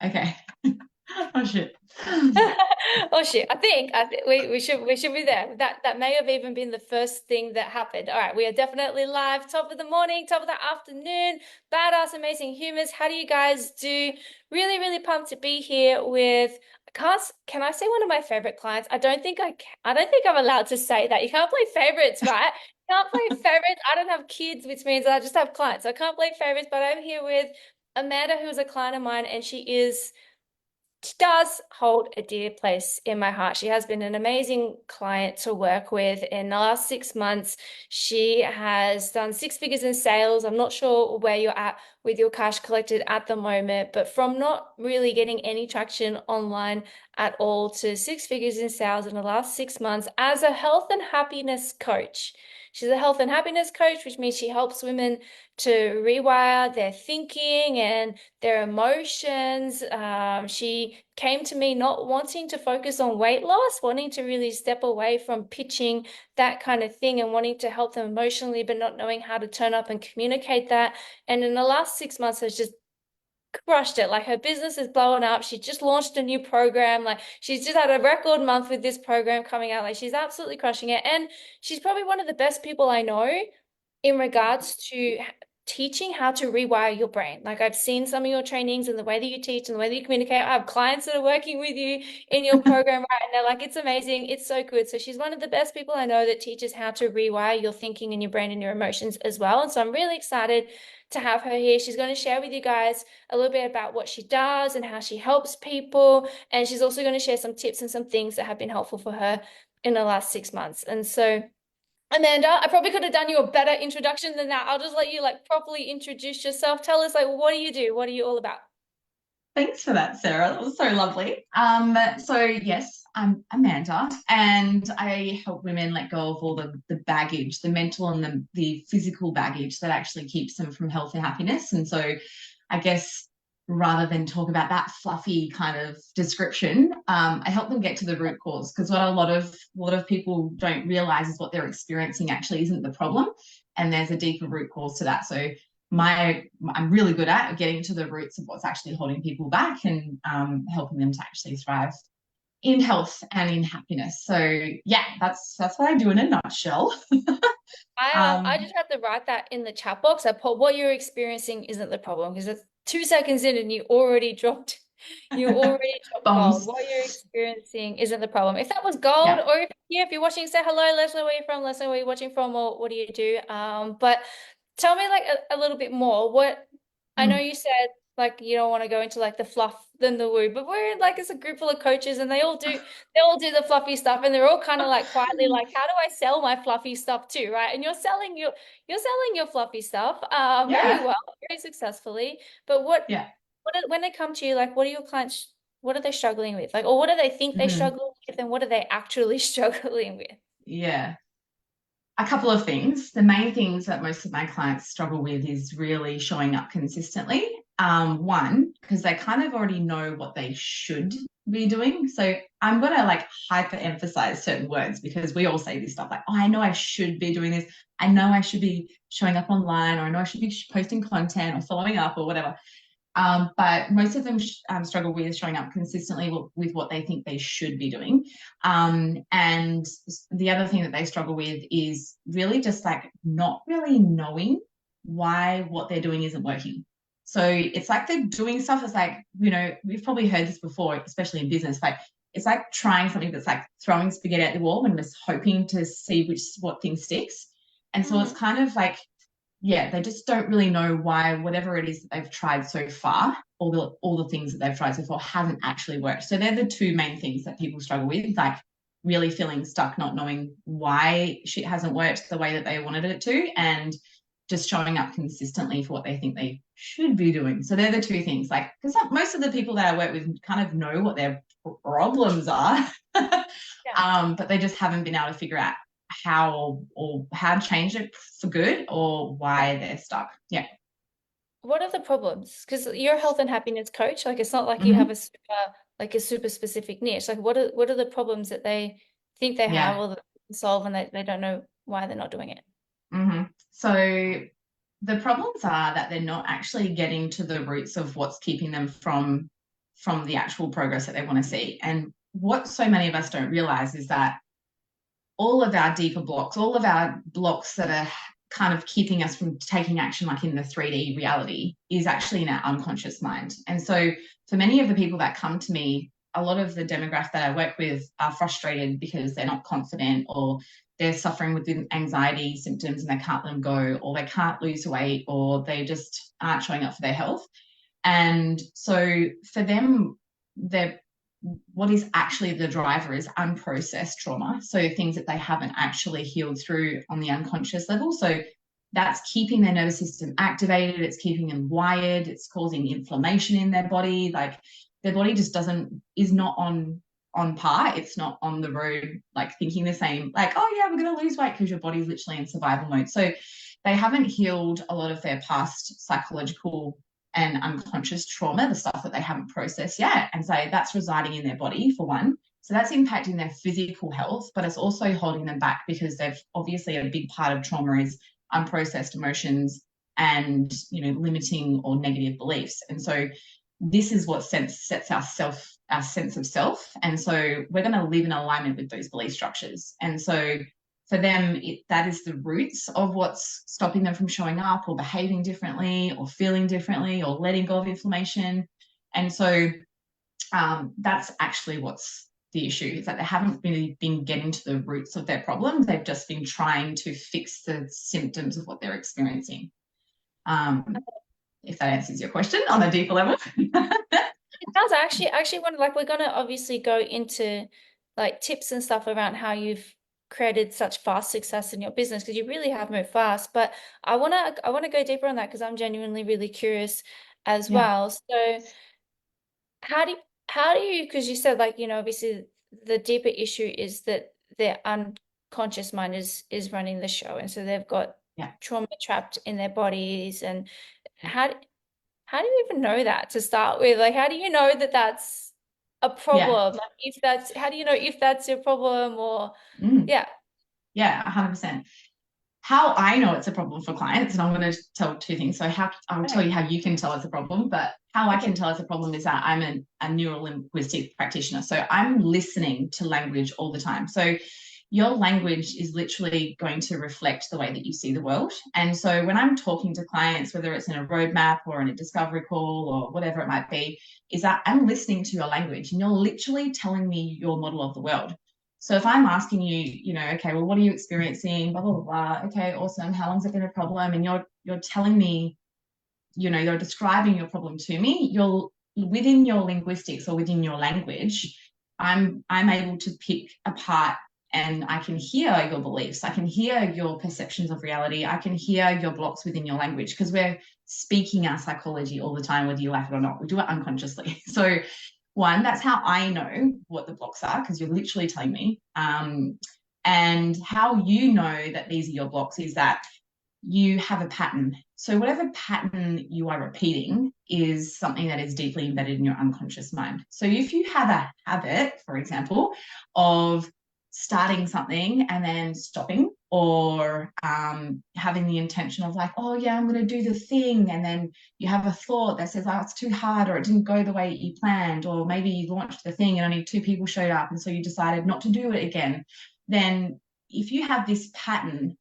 Okay. Oh shit. Oh shit! I think we should be there. That may have even been the first thing that happened. All right, we are definitely live. Top of the morning, top of the afternoon. Badass, amazing humans. How do you guys do? Really, really pumped to be here with. Can I say one of my favorite clients? I don't think I can, I don't think I'm allowed to say that. You can't play favorites, right? You can't play favorites. I don't have kids, which means I just have clients. So I can't play favorites, but I'm here with Amanda, who is a client of mine, and she does hold a dear place in my heart. She has been an amazing client to work with. In the last 6 months, she has done six figures in sales. I'm not sure where you're at with your cash collected at the moment, but from not really getting any traction online at all to six figures in sales in the last 6 months as a health and happiness coach. She's a health and happiness coach, which means she helps women to rewire their thinking and their emotions. She came to me not wanting to focus on weight loss, wanting to really step away from pitching that kind of thing and wanting to help them emotionally, but not knowing how to turn up and communicate that. And in the last 6 months, has just crushed it. Like her business is blowing up. She just launched a new program. Like she's just had a record month with this program coming out. Like she's absolutely crushing it. And she's probably one of the best people I know in regards to teaching how to rewire your brain. Like I've seen some of your trainings and the way that you teach and the way that you communicate. I have clients that are working with you in your program, right? And they're like, it's amazing. It's so good. So she's one of the best people I know that teaches how to rewire your thinking and your brain and your emotions as well. And so I'm really excited to have her here. She's going to share with you guys a little bit about what she does and how she helps people. And she's also going to share some tips and some things that have been helpful for her in the last 6 months. And so Amanda, I probably could have done you a better introduction than that. I'll just let you like properly introduce yourself. Tell us like what do you do? What are you all about? Thanks for that, Sarah. That was so lovely. So yes, I'm Amanda, and I help women let go of all the baggage, the mental and the physical baggage that actually keeps them from health and happiness. And so I guess rather than talk about that fluffy kind of description, I help them get to the root cause, because what a lot of people don't realize is what they're experiencing actually isn't the problem, and there's a deeper root cause to that. So I'm really good at getting to the roots of what's actually holding people back, and helping them to actually thrive in health and in happiness. So yeah, that's what I do in a nutshell. I um, just had to write that in the chat box. I put what you're experiencing isn't the problem because it's 2 seconds in and you already dropped gold. bombs. What you're experiencing isn't the problem. If that was gold, Yeah. or if you're watching, say hello, let us know where you're from, let us know where you're watching from, or what do you do? But tell me like a little bit more. What I know Mm. you said like you don't want to go into like the fluff than the woo, but we're like it's a group full of coaches and they all do the fluffy stuff and they're all kind of like quietly like how do I sell my fluffy stuff too, right? And you're selling your fluffy stuff very Yeah. well, very successfully. But Yeah. when they come to you, like what are your clients, what are they struggling with? Like or what do they think they Mhm. struggle with and what are they actually struggling with? Yeah. A couple of things. The main things that most of my clients struggle with is really showing up consistently. One, because they kind of already know what they should be doing. So I'm gonna like hyper emphasize certain words, because we all say this stuff like, oh, I know I should be doing this. I know I should be showing up online, or I know I should be posting content or following up or whatever. But most of them struggle with showing up consistently with what they think they should be doing. And the other thing that they struggle with is really just like not really knowing why what they're doing isn't working. So it's like they're doing stuff that's like, we've probably heard this before, especially in business. Like it's like trying something that's like throwing spaghetti at the wall and just hoping to see what thing sticks. And so it's Mm-hmm. kind of like, yeah, they just don't really know why whatever it is that they've tried so far, all the things that they've tried so far hasn't actually worked. So they're the two main things that people struggle with, like really feeling stuck, not knowing why shit hasn't worked the way that they wanted it to, and just showing up consistently for what they think they should be doing. So they're the two things. Like, because most of the people that I work with kind of know what their problems are, Yeah. but they just haven't been able to figure out how to change it for good, or why they're stuck. Yeah. What are the problems? Because you're a health and happiness coach. Like it's not like you have Hmm. a super specific niche. Like what are the problems that they think they have Yeah. or that they can solve and they don't know why they're not doing it? So the problems are that they're not actually getting to the roots of what's keeping them from from the actual progress that they want to see. And what so many of us don't realize is that all of our deeper blocks, all of our blocks that are kind of keeping us from taking action, like in the 3D reality, is actually in our unconscious mind. And so for many of the people that come to me, a lot of the demographic that I work with are frustrated because they're not confident, or they're suffering with anxiety symptoms and they can't let them go, or they can't lose weight, or they just aren't showing up for their health. And so for them, what is actually the driver is unprocessed trauma. So things that they haven't actually healed through on the unconscious level. So that's keeping their nervous system activated. It's keeping them wired. It's causing inflammation in their body. Like their body just is not on par. It's not on the road, like thinking the same, like, oh yeah, we're going to lose weight, because your body's literally in survival mode. So they haven't healed a lot of their past psychological and unconscious trauma, the stuff that they haven't processed yet. And so that's residing in their body, for one. So that's impacting their physical health, but it's also holding them back, because they've obviously, a big part of trauma is unprocessed emotions and, limiting or negative beliefs. And so this is what sets our sense of self. And so we're going to live in alignment with those belief structures. And so for them, that is the roots of what's stopping them from showing up or behaving differently or feeling differently or letting go of inflammation. And so that's actually what's the issue, is that they haven't really been getting to the roots of their problems. They've just been trying to fix the symptoms of what they're experiencing. If that answers your question on a deeper level. It does. Actually want, like, we're gonna obviously go into like tips and stuff around how you've created such fast success in your business, because you really have moved fast. But I wanna go deeper on that, because I'm genuinely really curious as well. So how do you, because you said, like, obviously the deeper issue is that their unconscious mind is running the show, and so they've got trauma trapped in their bodies. And how do you even know that to start with? Like, how do you know that that's a problem? Like, how do you know if that's your problem, or Yeah, 100%. How I know it's a problem for clients, and I'm going to tell two things. So I'll tell you how you can tell it's a problem, but how I can tell it's a problem is that I'm a neuro-linguistic practitioner. So I'm listening to language all the time. So your language is literally going to reflect the way that you see the world. And so when I'm talking to clients, whether it's in a roadmap or in a discovery call or whatever it might be, is that I'm listening to your language, and you're literally telling me your model of the world. So if I'm asking you, okay, well, what are you experiencing? Blah, blah, blah. Okay, awesome. How long's it been a problem? And you're telling me, you're describing your problem to me. You're within your linguistics or within your language. I'm able to pick apart, and I can hear your beliefs. I can hear your perceptions of reality. I can hear your blocks within your language, because we're speaking our psychology all the time, whether you like it or not. We do it unconsciously. So one, that's how I know what the blocks are, because you're literally telling me. And how you know that these are your blocks is that you have a pattern. So whatever pattern you are repeating is something that is deeply embedded in your unconscious mind. So if you have a habit, for example, of starting something and then stopping, or having the intention of like, oh yeah, I'm going to do the thing, and then you have a thought that says, oh, it's too hard, or it didn't go the way you planned, or maybe you launched the thing and only 2 people showed up, and so you decided not to do it again. Then if you have this pattern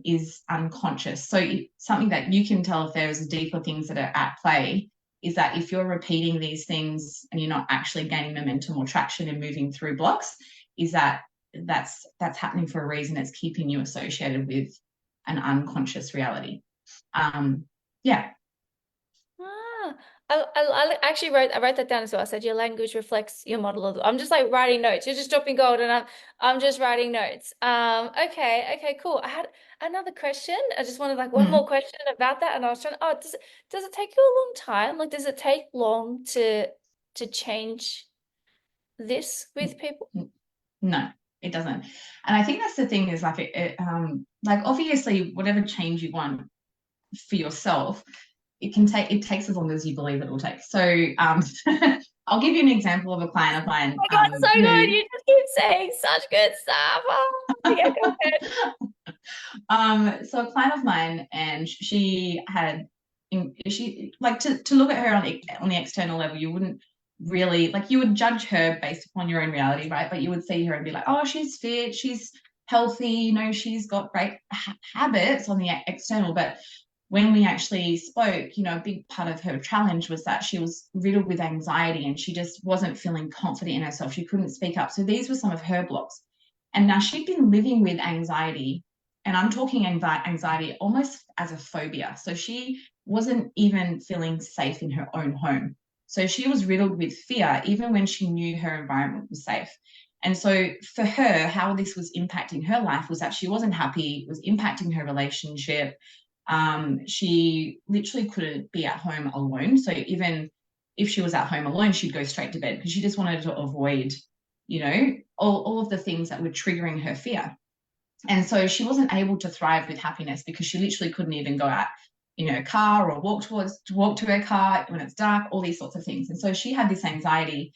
is unconscious. So something that you can tell if there's deeper things that are at play is that if you're repeating these things and you're not actually gaining momentum or traction and moving through blocks, is that's happening for a reason. It's keeping you associated with an unconscious reality. I actually wrote that down as well. I said your language reflects your model of. I'm just like writing notes. You're just dropping gold, and I'm just writing notes. Okay, cool. I had another question. I just wanted like one more question about that, and I was trying. Oh, does it take you a long time? Like, does it take long to change this with people? No, it doesn't. And I think that's the thing, is like like obviously whatever change you want for yourself, it takes as long as you believe it will take. So I'll give you an example of a client of mine. Oh my God, so good. You just keep saying such good stuff. Oh, yeah, go ahead. So a client of mine, and she had she like to look at her on the external level, you wouldn't really like, you would judge her based upon your own reality, right? But you would see her and be like, oh, she's fit, she's healthy, you know, she's got great habits on the external. But when we actually spoke, you know, a big part of her challenge was that she was riddled with anxiety and she just wasn't feeling confident in herself. She couldn't speak up. So these were some of her blocks. And now she'd been living with anxiety, and I'm talking anxiety almost as a phobia. So she wasn't even feeling safe in her own home. So she was riddled with fear, even when she knew her environment was safe. And so for her, how this was impacting her life was that she wasn't happy, it was impacting her relationship. She literally couldn't be at home alone. So even if she was at home alone, she'd go straight to bed because she just wanted to avoid, you know, all of the things that were triggering her fear. And so she wasn't able to thrive with happiness because she literally couldn't even go out in her car or walk to her car when it's dark, all these sorts of things. And so she had this anxiety,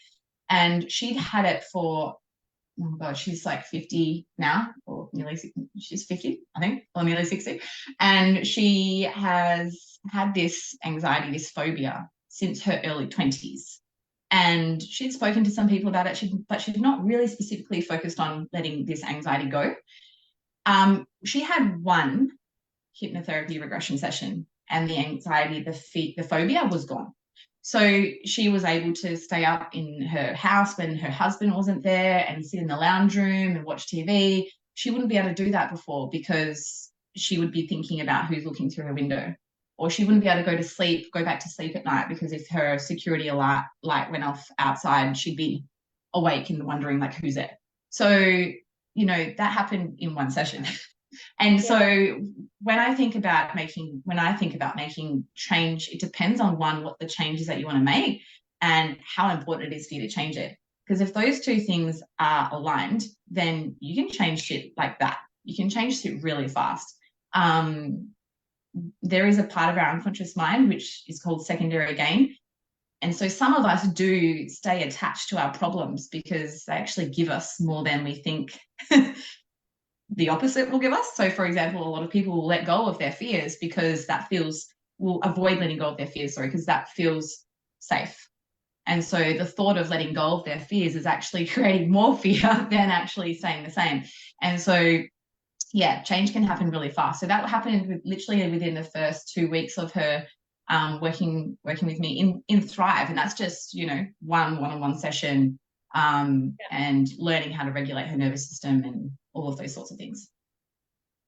and she'd had it for, oh my God, she's like 50 now, or nearly, she's 50, I think, or nearly 60. And she has had this anxiety, this phobia since her early 20s. And she'd spoken to some people about it, but she'd not really specifically focused on letting this anxiety go. She had one hypnotherapy regression session, and the anxiety, the phobia was gone. So she was able to stay up in her house when her husband wasn't there and sit in the lounge room and watch TV. She wouldn't be able to do that before because she would be thinking about who's looking through her window. Or she wouldn't be able to go back to sleep at night because if her security light went off outside, she'd be awake and wondering like who's there. So, you know, that happened in one session. And so when I think about making change, it depends on what the change is that you want to make and how important it is for you to change it. Because if those two things are aligned, then you can change shit like that. You can change shit really fast. There is a part of our unconscious mind which is called secondary gain. And so some of us do stay attached to our problems because they actually give us more than we think the opposite will give us. So, for example, a lot of people will let go of their fears because will avoid letting go of their fears, because that feels safe. And so the thought of letting go of their fears is actually creating more fear than actually staying the same. And so, yeah, change can happen really fast. So that happened literally within the first 2 weeks of her working with me in Thrive. And that's just, you know, one-on-one session and learning how to regulate her nervous system and all of those sorts of things.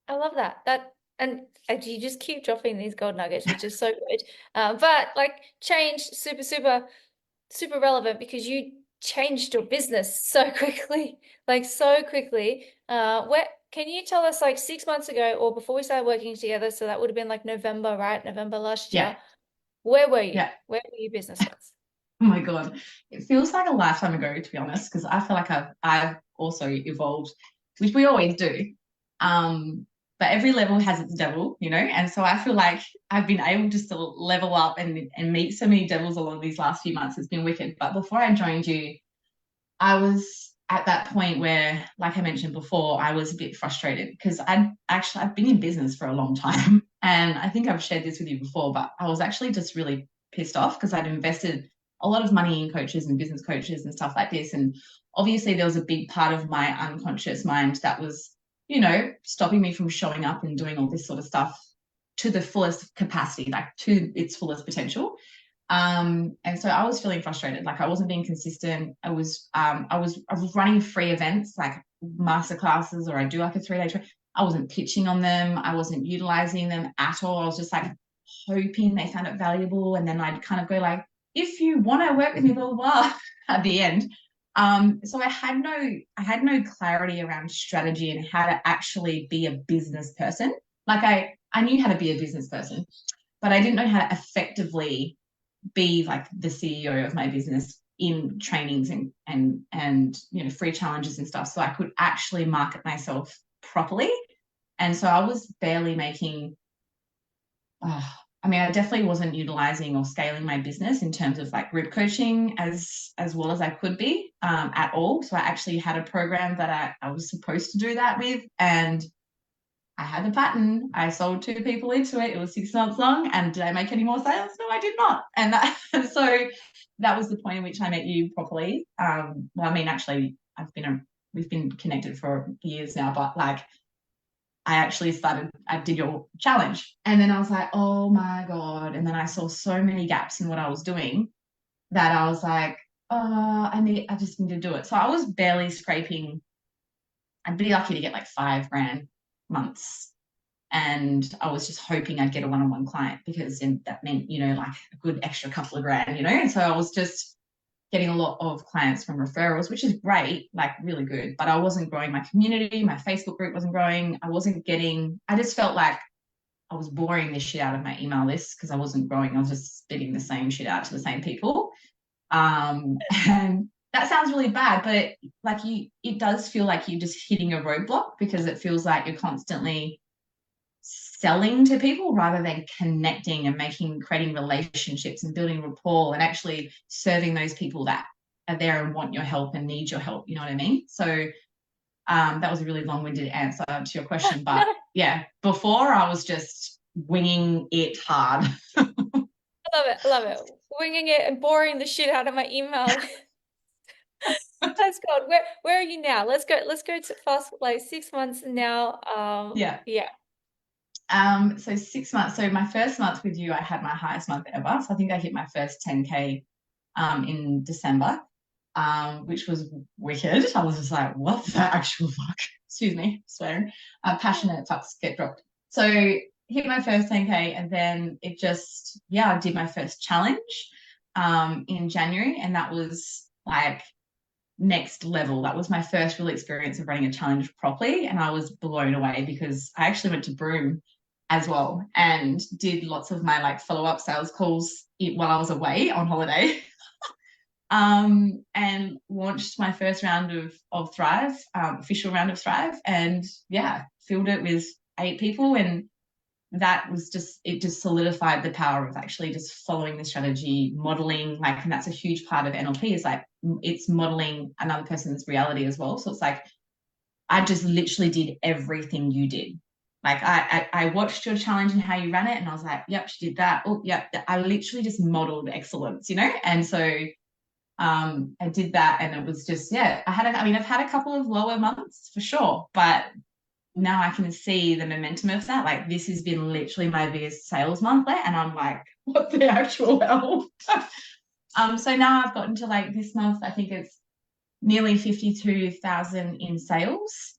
I love that. And you just keep dropping these gold nuggets, which is so good. But like change, super relevant because you changed your business so quickly, can you tell us, like 6 months ago or before we started working together, so that would have been like November, right? November last year. Where were you? Yeah. Where were you business-wise? Oh my God. It feels like a lifetime ago, to be honest, because I feel like I've also evolved, which we always do. But every level has its devil, you know, and so I feel like I've been able to still level up and meet so many devils along these last few months. It's been wicked. But before I joined you, I was at that point where, like I mentioned before, I was a bit frustrated because I've been in business for a long time. And I think I've shared this with you before, but I was actually just really pissed off because I'd invested a lot of money in coaches and business coaches and stuff like this. And obviously there was a big part of my unconscious mind that was, you know, stopping me from showing up and doing all this sort of stuff to the fullest capacity, like to its fullest potential. And so I was feeling frustrated, like I wasn't being consistent. I was running free events like masterclasses, or I do like a 3-day trip. I wasn't pitching on them. I wasn't utilizing them at all. I was just like hoping they found it valuable. And then I'd kind of go like, if you want to work with me, blah, blah, blah, at the end. So I had no clarity around strategy and how to actually be a business person. Like I knew how to be a business person, but I didn't know how to effectively be like the CEO of my business in trainings and you know, free challenges and stuff, so I could actually market myself properly. And so I was barely making I definitely wasn't utilizing or scaling my business in terms of like group coaching as well as I could be at all. So I actually had a program that I was supposed to do that with, and I had a pattern. I sold 2 people into it. It was 6 months long. And did I make any more sales? No, I did not. And so that was the point in which I met you properly. Well, I mean, actually, we've been connected for years now, but like I did your challenge. And then I was like, oh my God. And then I saw so many gaps in what I was doing that I was like, I just need to do it. So I was barely scraping. I'd be lucky to get like 5 grand months. And I was just hoping I'd get a one-on-one client because then that meant, like a good extra couple of grand, And so I was just getting a lot of clients from referrals, which is great, like really good. But I wasn't growing my community. My Facebook group wasn't growing. I just felt like I was boring this shit out of my email list because I wasn't growing. I was just spitting the same shit out to the same people. And that sounds really bad, but it does feel like you're just hitting a roadblock because it feels like you're constantly selling to people rather than connecting and creating relationships and building rapport and actually serving those people that are there and want your help and need your help. You know what I mean? So that was a really long-winded answer to your question, but yeah, before I was just winging it hard. I love it. Winging it and boring the shit out of my email. That's good. Where are you now? Let's go to fast, like 6 months now. Yeah. So 6 months. So my first month with you, I had my highest month ever. So I think I hit my first 10K in December, which was wicked. I was just like, what the actual fuck? Excuse me, swearing. Passionate fucks get dropped. So hit my first 10K and then I did my first challenge in January, and that was like next level. That was my first real experience of running a challenge properly, and I was blown away because I actually went to Broome as well and did lots of my like follow-up sales calls while I was away on holiday. And launched my first round of Thrive, official round of Thrive, and filled it with 8 people, and that was it just solidified the power of actually just following the strategy, modeling, and that's a huge part of NLP is like it's modeling another person's reality as well. So it's like I just literally did everything you did. Like I watched your challenge and how you ran it, and I was like, yep, she did that. Oh, yep. I literally just modeled excellence, and so I did that, and it was just I've had a couple of lower months for sure, but now I can see the momentum of that. Like this has been literally my biggest sales month there, and I'm like, what the actual hell? So now I've gotten to like this month, I think it's nearly 52,000 in sales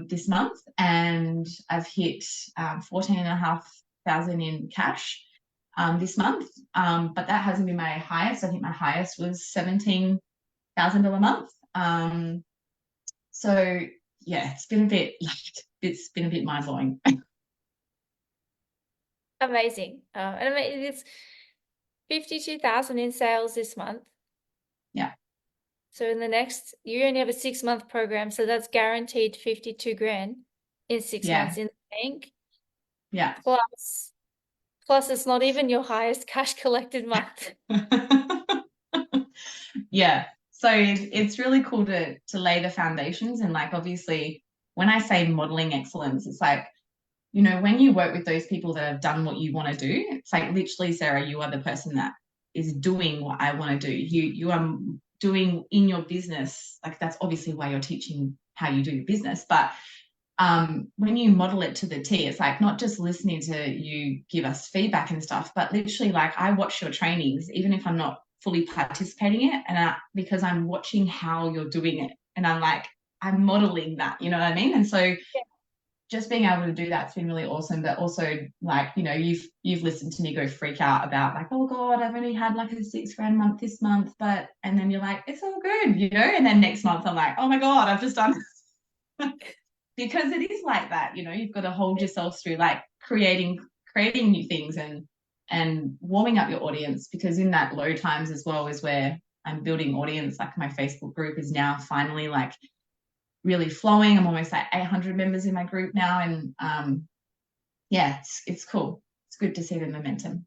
this month, and I've hit 14,500 in cash this month. But that hasn't been my highest. I think my highest was $17,000 a month. So yeah, it's been a bit mind-blowing. Amazing. And I mean, it's 52,000 in sales this month. Yeah. So in the next, you only have a 6-month program, so that's guaranteed 52 grand in 6 months in the bank. Yeah. Plus it's not even your highest cash collected month. Yeah. So it's really cool to lay the foundations, and like obviously when I say modeling excellence, it's like, when you work with those people that have done what you want to do, it's like literally, Sarah, you are the person that is doing what I want to do. You are doing in your business, like that's obviously why you're teaching how you do your business, but when you model it to the T, it's like not just listening to you give us feedback and stuff, but literally like I watch your trainings, even if I'm not fully participating in it, and because I'm watching how you're doing it, and I'm like, I'm modeling that, you know what I mean? And so just being able to do that's been really awesome. But also like, you've listened to me go freak out about like, oh God, I've only had like a 6 grand month this month, and then you're like, it's all good, and then next month I'm like, oh my God, I've just done because it is like that, you've got to hold yourself through like creating new things and warming up your audience, because in that low times as well is where I'm building audience. Like my Facebook group is now finally like really flowing. I'm almost like 800 members in my group now, and it's cool. It's good to see the momentum.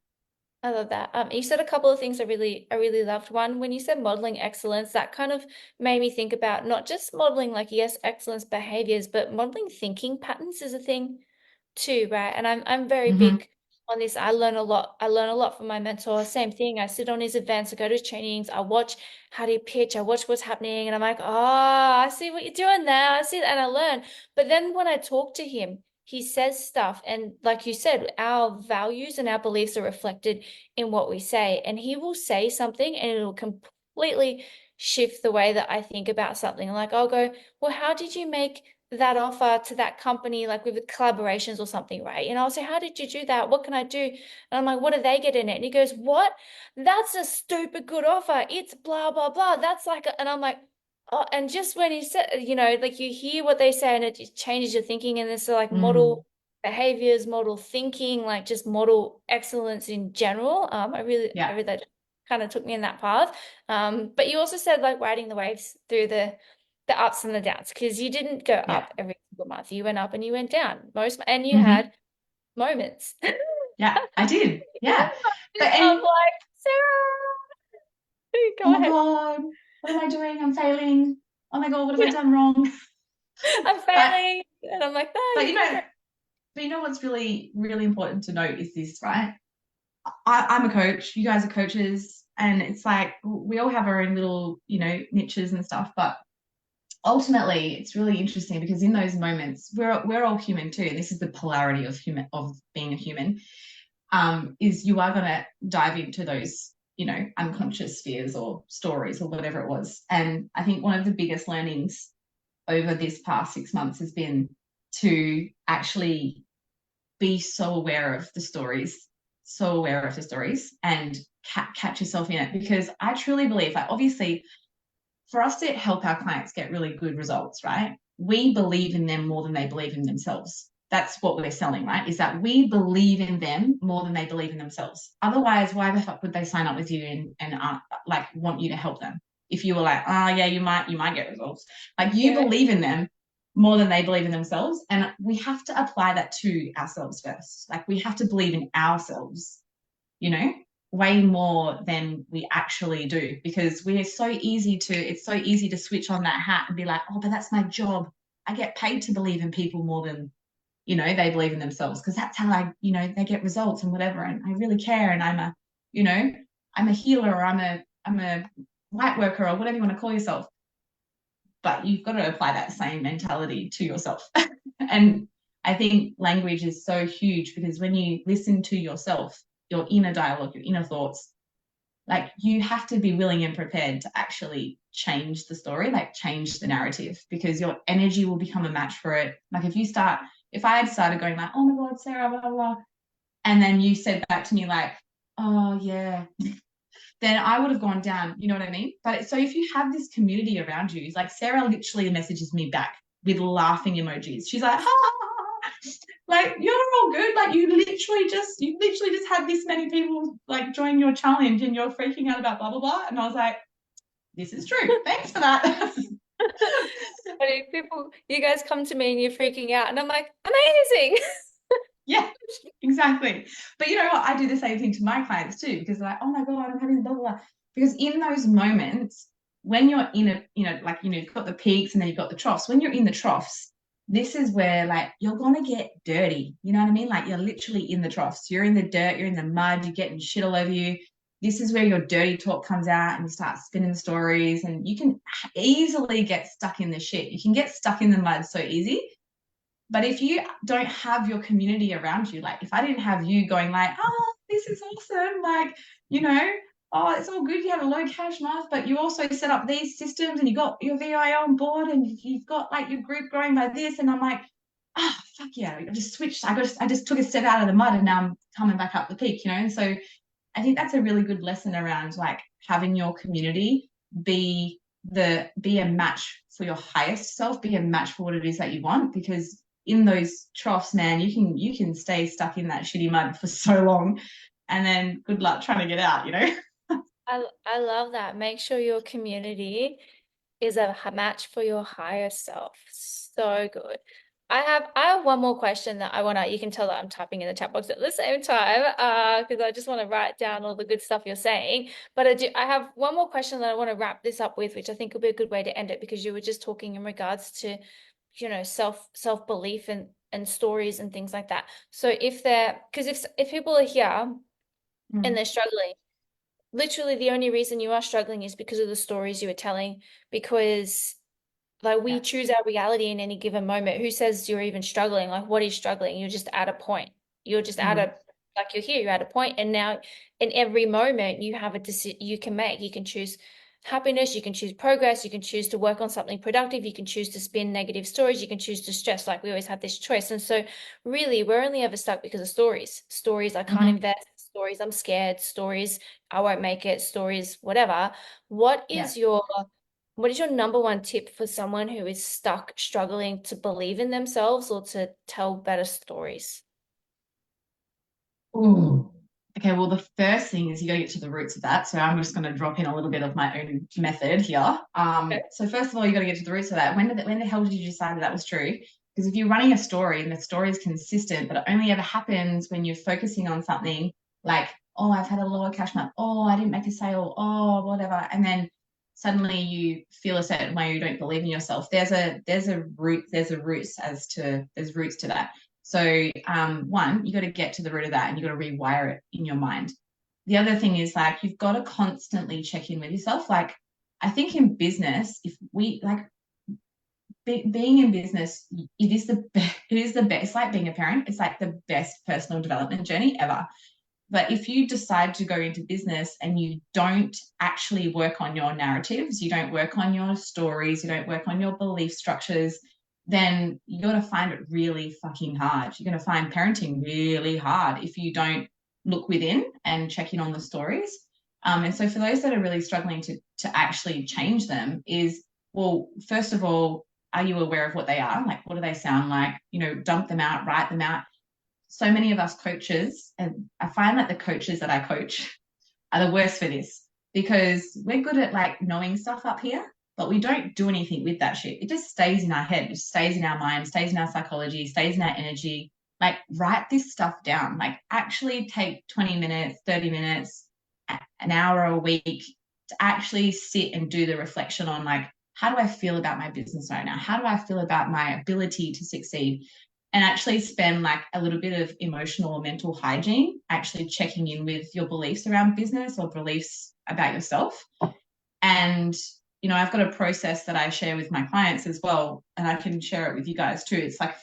I love that. You said a couple of things I really loved. One, when you said modeling excellence, that kind of made me think about not just modeling like, yes, excellence behaviors, but modeling thinking patterns is a thing. too, right? And I'm very Mm-hmm. big on this. I learn a lot. I learn a lot from my mentor. Same thing. I sit on his events, I go to his trainings, I watch how do you pitch, I watch what's happening, and I'm like, oh, I see what you're doing there. I see that, and I learn. But then when I talk to him, he says stuff, and like you said, our values and our beliefs are reflected in what we say. And he will say something, and it'll completely shift the way that I think about something. Like I'll go, well, how did you make that offer to that company, like with collaborations or something, right? And I'll say, how did you do that? What can I do? And I'm like, what do they get in it? And he goes, what? That's a stupid good offer. It's blah, blah, blah. That's like, and I'm like, oh, and just when he said, like you hear what they say and it just changes your thinking. And it's like Mm. model behaviors, model thinking, like just model excellence in general. I Yeah. really that kind of took me in that path. But you also said like riding the waves through the ups and the downs, because you didn't go Yeah. up every single month. You went up and you went down and you Mm-hmm. had moments. Yeah, I did. Yeah. But I'm and like, Sarah, oh go my ahead. God, what am I doing? I'm failing. Oh my God, what have I done wrong? I'm But failing. And I'm like, no, but you're you doing know, great. but you know what's really, really important to note is this, right? I'm a coach, you guys are coaches, and it's like we all have our own little, niches and stuff, but ultimately it's really interesting because in those moments we're all human too. And this is the polarity of being a human, is you are going to dive into those, unconscious fears or stories or whatever it was. And I think one of the biggest learnings over this past 6 months has been to actually be so aware of the stories, and catch yourself in it. Because I truly believe, like, obviously, for us to help our clients get really good results, right? We believe in them more than they believe in themselves. That's what we're selling, right? Is that we believe in them more than they believe in themselves. Otherwise, why the fuck would they sign up with you and like want you to help them? If you were like, oh yeah, you might get results. Like you Yeah. believe in them more than they believe in themselves. And we have to apply that to ourselves first. Like we have to believe in ourselves, you know, way more than we actually do, because it's so easy to switch on that hat and be like, oh, but that's my job. I get paid to believe in people more than, they believe in themselves, because that's how they get results and whatever. And I really care. And you know, I'm a healer, or I'm a light worker, or whatever you want to call yourself. But you've got to apply that same mentality to yourself. And I think language is so huge, because when you listen to yourself, your inner dialogue, your inner thoughts, like you have to be willing and prepared to actually change the story, like change the narrative, because your energy will become a match for it. Like if I had started going like, oh my God, Sarah, blah, blah, blah, and then you said back to me like, oh yeah, then I would have gone down, you know what I mean? But so if you have this community around you, it's like Sarah literally messages me back with laughing emojis. She's like, ha, ha, ha, like you're all good. Like you literally just had this many people like join your challenge and you're freaking out about blah blah blah. And I was like, this is true. Thanks for that. I mean, people, you guys come to me and you're freaking out, and I'm like, amazing. Yeah, exactly. But you know what? I do the same thing to my clients too, because they're like, oh my God, I'm having blah, blah, blah. Because in those moments, when you're in you've got the peaks and then you've got the troughs. When you're in the troughs, this is where like you're gonna get dirty. You know what I mean? Like you're literally in the troughs. You're in the dirt, you're in the mud, you're getting shit all over you. This is where your dirty talk comes out and you start spinning stories, and you can easily get stuck in the shit. You can get stuck in the mud so easy. But if you don't have your community around you, like if I didn't have you going like, oh, this is awesome, like, oh, it's all good, you have a low cash month, but you also set up these systems and you got your VIO on board and you've got like your group growing by this. And I'm like, fuck yeah, I just switched. I just took a step out of the mud and now I'm coming back up the peak, And so I think that's a really good lesson around like having your community be be a match for your highest self, be a match for what it is that you want. Because in those troughs, man, you can stay stuck in that shitty mud for so long, and then good luck trying to get out. I love that. Make sure your community is a match for your higher self. So good. I have one more question that I wanna, you can tell that I'm typing in the chat box at the same time, because I just want to write down all the good stuff you're saying. But I have one more question that I want to wrap this up with, which I think will be a good way to end it, because you were just talking in regards to, self belief and stories and things like that. So because if people are here and Mm. they're struggling, literally the only reason you are struggling is because of the stories you were telling, because like we Yeah. choose our reality in any given moment. Who says you're even struggling? Like, what is struggling? You're just at a point. You're just at Mm. a like you're here. You're at a point, and now in every moment you have a decision you can make. You can choose happiness. You can choose progress. You can choose to work on something productive. You can choose to spin negative stories. You can choose to stress. Like we always have this choice. And so, really, we're only ever stuck because of stories. Stories I can't Hmm. invest. Stories I'm scared. Stories I won't make it. Stories whatever. What Yeah. is your what is your number one tip for someone who is stuck, struggling to believe in themselves or to tell better stories? Ooh. Okay, well, the first thing is you got to get to the roots of that. So I'm just going to drop in a little bit of my own method here. Okay. So first of all, you got to get to the roots of that. When the hell did you decide that was true? Because if you're running a story and the story is consistent, but it only ever happens when you're focusing on something like, oh, I've had a lower cash month, oh, I didn't make a sale, oh, whatever, and then suddenly you feel a certain way, you don't believe in yourself. There's roots to that. So one, you got to get to the root of that and you got to rewire it in your mind. The other thing is like you've got to constantly check in with yourself. Like I think in business, if we like being in business, it is the best. It's like being a parent. It's like the best personal development journey ever. But if you decide to go into business and you don't actually work on your narratives, you don't work on your stories, you don't work on your belief structures, then you're going to find it really fucking hard. You're going to find parenting really hard if you don't look within and check in on the stories. And so for those that are really struggling to actually change them is, well, first of all, are you aware of what they are? Like, what do they sound like? You know, dump them out, write them out. So many of us coaches, and I find that the coaches that I coach are the worst for this because we're good at like knowing stuff up here, but we don't do anything with that shit. It just stays in our head, it stays in our mind, stays in our psychology, stays in our energy. Like, write this stuff down. Like, actually take 20 minutes, 30 minutes, an hour a week to actually sit and do the reflection on like, how do I feel about my business right now? How do I feel about my ability to succeed? And actually spend like a little bit of emotional or mental hygiene, actually checking in with your beliefs around business or beliefs about yourself. And, you know, I've got a process that I share with my clients as well, and I can share it with you guys too. It's like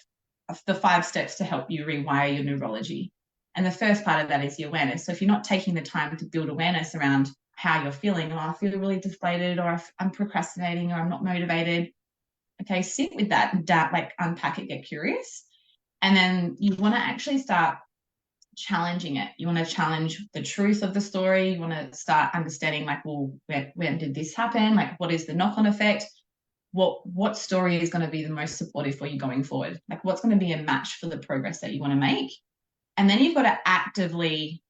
the 5 steps to help you rewire your neurology. And the first part of that is the awareness. So if you're not taking the time to build awareness around how you're feeling, oh, I feel really deflated, or I'm procrastinating, or I'm not motivated. Okay, sit with that and like unpack it, get curious. And then you want to actually start challenging it. You want to challenge the truth of the story. You want to start understanding like, well, when did this happen? Like, what is the knock-on effect? What story is going to be the most supportive for you going forward? Like, what's going to be a match for the progress that you want to make? And then you've got to actively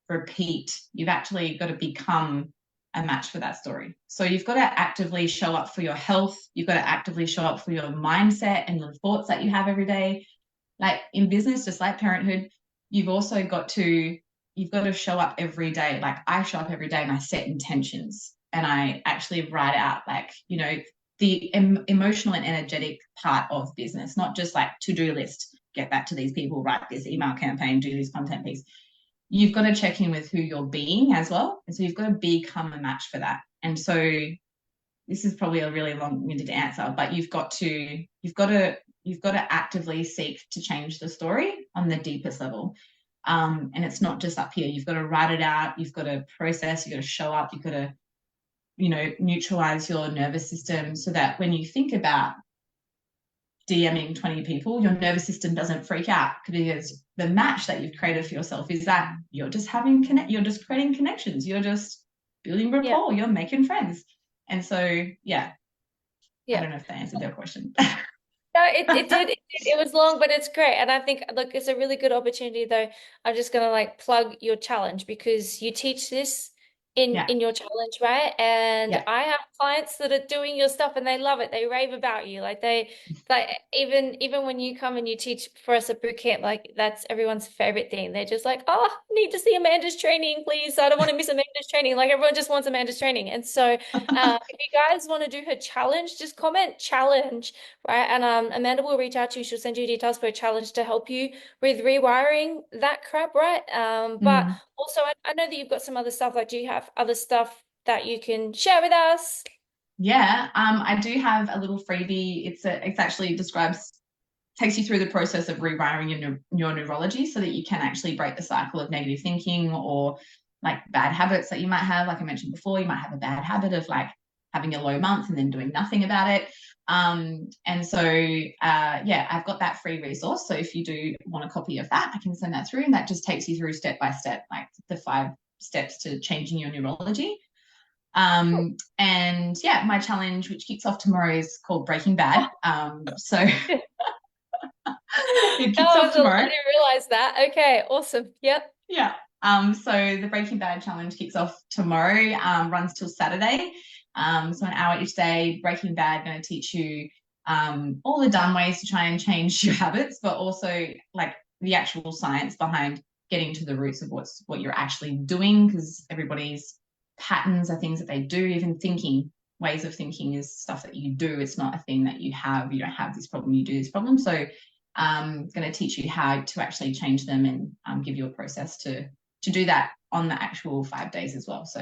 repeat. You've actually got to become a match for that story. So you've got to actively show up for your health. You've got to actively show up for your mindset and the thoughts that you have every day. Like in business, just like parenthood, you've also you've got to show up every day. Like I show up every day and I set intentions and I actually write out like, you know, the emotional and energetic part of business, not just like to-do list, get back to these people, write this email campaign, do this content piece. You've got to check in with who you're being as well. And so you've got to become a match for that. And so this is probably a really long-winded answer, but you've got to actively seek to change the story on the deepest level. And it's not just up here. You've got to write it out. You've got to process. You've got to show up. You've got to, you know, neutralize your nervous system so that when you think about DMing 20 people, your nervous system doesn't freak out because the match that you've created for yourself is that you're just you're just creating connections. You're just building Yeah. rapport. You're making friends. And so, yeah, I Yeah. don't know if that answered your question. No, it did. It was long, but it's great. And I think, look, it's a really good opportunity, though. I'm just gonna like plug your challenge because you teach this Yeah. in your challenge, right? And Yeah. I have clients that are doing your stuff and they love it. They rave about you. Like even when you come and you teach for us at boot camp, like that's everyone's favorite thing. They're just like, oh, I need to see Amanda's training, please. I don't want to miss Amanda's training. Like everyone just wants Amanda's training. And so if you guys want to do her challenge, just comment challenge, right? And Amanda will reach out to you. She'll send you details for a challenge to help you with rewiring that crap, right? But Mm. also, I know that you've got some other stuff. Like, do you have other stuff that you can share with us? Yeah. I do have a little freebie. It's actually describes takes you through the process of rewiring your neurology so that you can actually break the cycle of negative thinking or like bad habits that you might have. Like I mentioned before, you might have a bad habit of like having a low month and then doing nothing about it. And so, yeah, I've got that free resource. So if you do want a copy of that, I can send that through. And that just takes you through step by step, like the 5 steps to changing your neurology. And yeah, my challenge, which kicks off tomorrow, is called Breaking Bad. So it kicks off I tomorrow. didn't realize that. Okay, awesome. Yep. Yeah. So the Breaking Bad challenge kicks off tomorrow, runs till Saturday. So an hour each day. Breaking Bad going to teach you all the done ways to try and change your habits, but also like the actual science behind getting to the roots of what you're actually doing, because everybody's patterns are things that they do. Even thinking, ways of thinking is stuff that you do. It's not a thing that you have. You don't have this problem, you do this problem. So going to teach you how to actually change them and give you a process to do that on the actual 5 days as well. So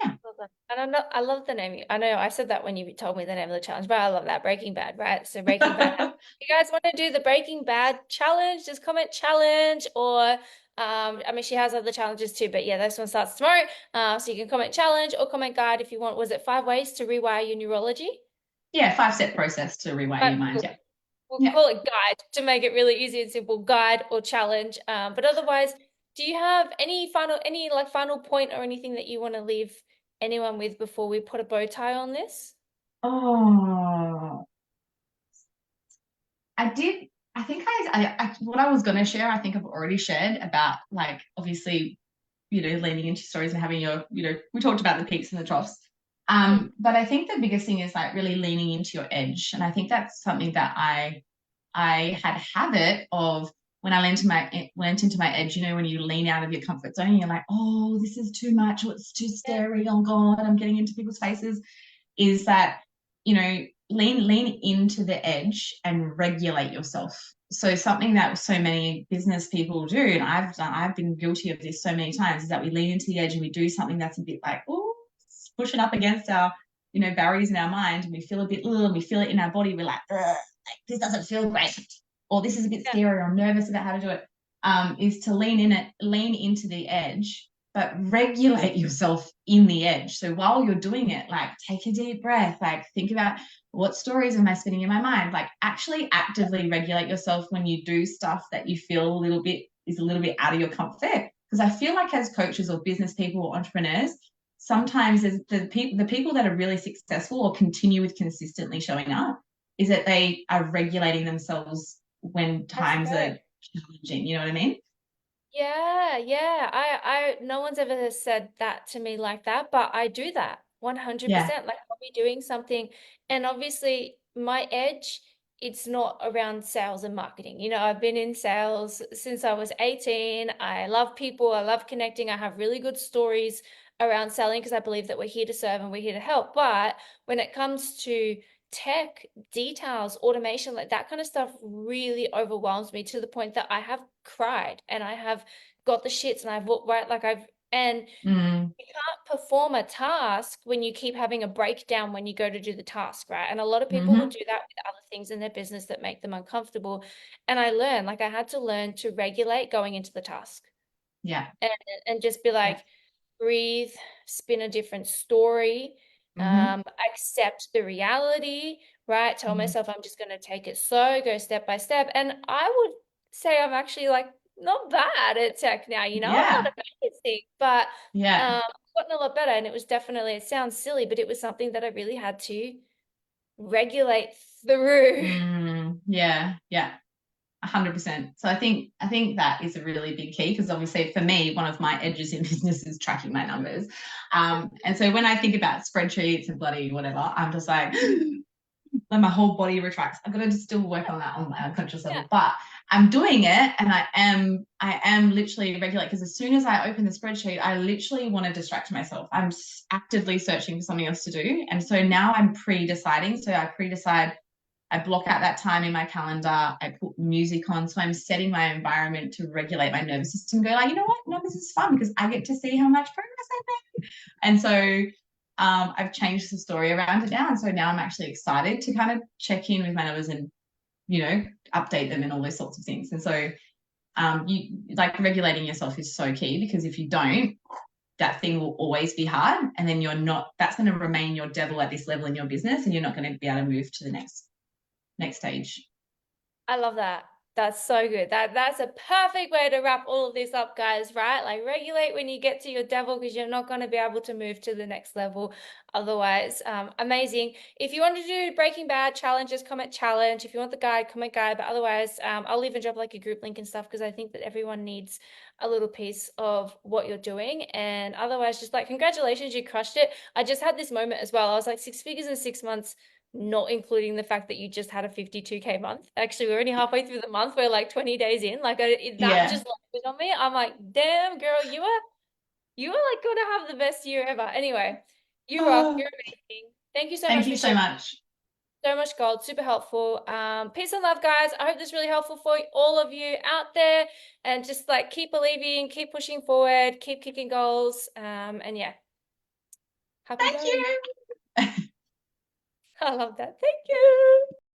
yeah. Love that. And I love the name. I know I said that when you told me the name of the challenge, but I love that Breaking Bad, right? So Breaking Bad. If you guys want to do the Breaking Bad challenge, just comment challenge or I mean she has other challenges too, but yeah, this one starts tomorrow. So you can comment challenge or comment guide if you want. Was it 5 ways to rewire your neurology? Yeah, 5 step process to rewire your mind. Cool. Yeah. We'll Yeah. call it guide to make it really easy and simple, guide or challenge. But otherwise, do you have any like final point or anything that you want to leave anyone with before we put a bow tie on this? Oh, I did. I think what I was going to share, I think I've already shared about like obviously, leaning into stories and having we talked about the peaks and the troughs. Mm. But I think the biggest thing is like really leaning into your edge. And I think that's something that I had a habit of when I went into my edge, when you lean out of your comfort zone, you're like, oh, this is too much, or it's too Yeah. scary. Oh God, I'm getting into people's faces. Is that, lean into the edge and regulate yourself. So something that so many business people do, and I've been guilty of this so many times, is that we lean into the edge and we do something that's a bit like, oh, pushing up against our, barriers in our mind, and we feel a bit, and we feel it in our body. We're like, this doesn't feel great, or this is a bit Yeah. scary, or I'm nervous about how to do it. Is to lean into the edge, but regulate yourself in the edge. So while you're doing it, like take a deep breath, like think about what stories am I spinning in my mind, like actually actively regulate yourself when you do stuff that you feel is a little bit out of your comfort. Because I feel like as coaches or business people or entrepreneurs, sometimes the people that are really successful or continue with consistently showing up is that they are regulating themselves when That's times great. are challenging. You know what I mean? Yeah, yeah. No one's ever said that to me like that, but I do that Yeah. 100%. Like I'll be doing something, and obviously my edge, it's not around sales and marketing. I've been in sales since I was 18. I love people, I love connecting. I have really good stories around selling because I believe that we're here to serve and we're here to help. But when it comes to tech details, automation, like that kind of stuff really overwhelms me to the point that I have cried and I have got the shits and I've looked right like and Mm. you can't perform a task when you keep having a breakdown when you go to do the task, right? And a lot of people will Mm-hmm. do that with other things in their business that make them uncomfortable. And I had to learn to regulate going into the task Yeah. and and just be Yeah. like, breathe, spin a different story, Mm-hmm. accept the reality, right? Tell Mm-hmm. myself I'm just going to take it slow, go step by step. And I would say I'm actually like not bad at tech now, I'm not Yeah. amazing, but Yeah. I've gotten a lot better. And it sounds silly, but it was something that I really had to regulate through. Yeah. Yeah. 100%. So I think that is a really big key because obviously for me, one of my edges in business is tracking my numbers. And so when I think about spreadsheets and bloody whatever, I'm just like, my whole body retracts. I've got to still work on that on my unconscious Yeah. level, but I'm doing it, and I am literally regulate because as soon as I open the spreadsheet, I literally want to distract myself. I'm actively searching for something else to do, and so now I'm pre-deciding. So I pre-decide. I block out that time in my calendar. I put music on. So I'm setting my environment to regulate my nervous system. Go like, you know what? No, this is fun because I get to see how much progress I've made. And so I've changed the story around it now. And so now I'm actually excited to kind of check in with my numbers and, update them and all those sorts of things. And so you like regulating yourself is so key because if you don't, that thing will always be hard. And then that's going to remain your devil at this level in your business and you're not going to be able to move to the next stage. I love that. That's so good. That's a perfect way to wrap all of this up, guys, right? Like regulate when you get to your devil because you're not going to be able to move to the next level otherwise. Amazing. If you want to do Breaking Bad challenges, comment challenge. If you want the guide, comment guide. But otherwise, I'll even drop like a group link and stuff because I think that everyone needs a little piece of what you're doing. And otherwise, just like congratulations, you crushed it. I just had this moment as well. I was like 6 figures in 6 months, not including the fact that you just had a 52K month. Actually, we're only halfway through the month. We're like 20 days in. Like that Yeah. just landed on me. I'm like, damn, girl, you are like gonna have the best year ever. Anyway, you rock. Oh, You're amazing. Thank you so thank much you for so sharing much. so much gold. Super helpful. Peace and love, guys. I hope this is really helpful for all of you out there. And just like keep believing, keep pushing forward, keep kicking goals. And yeah, happy Thank going. you. I love that. Thank you.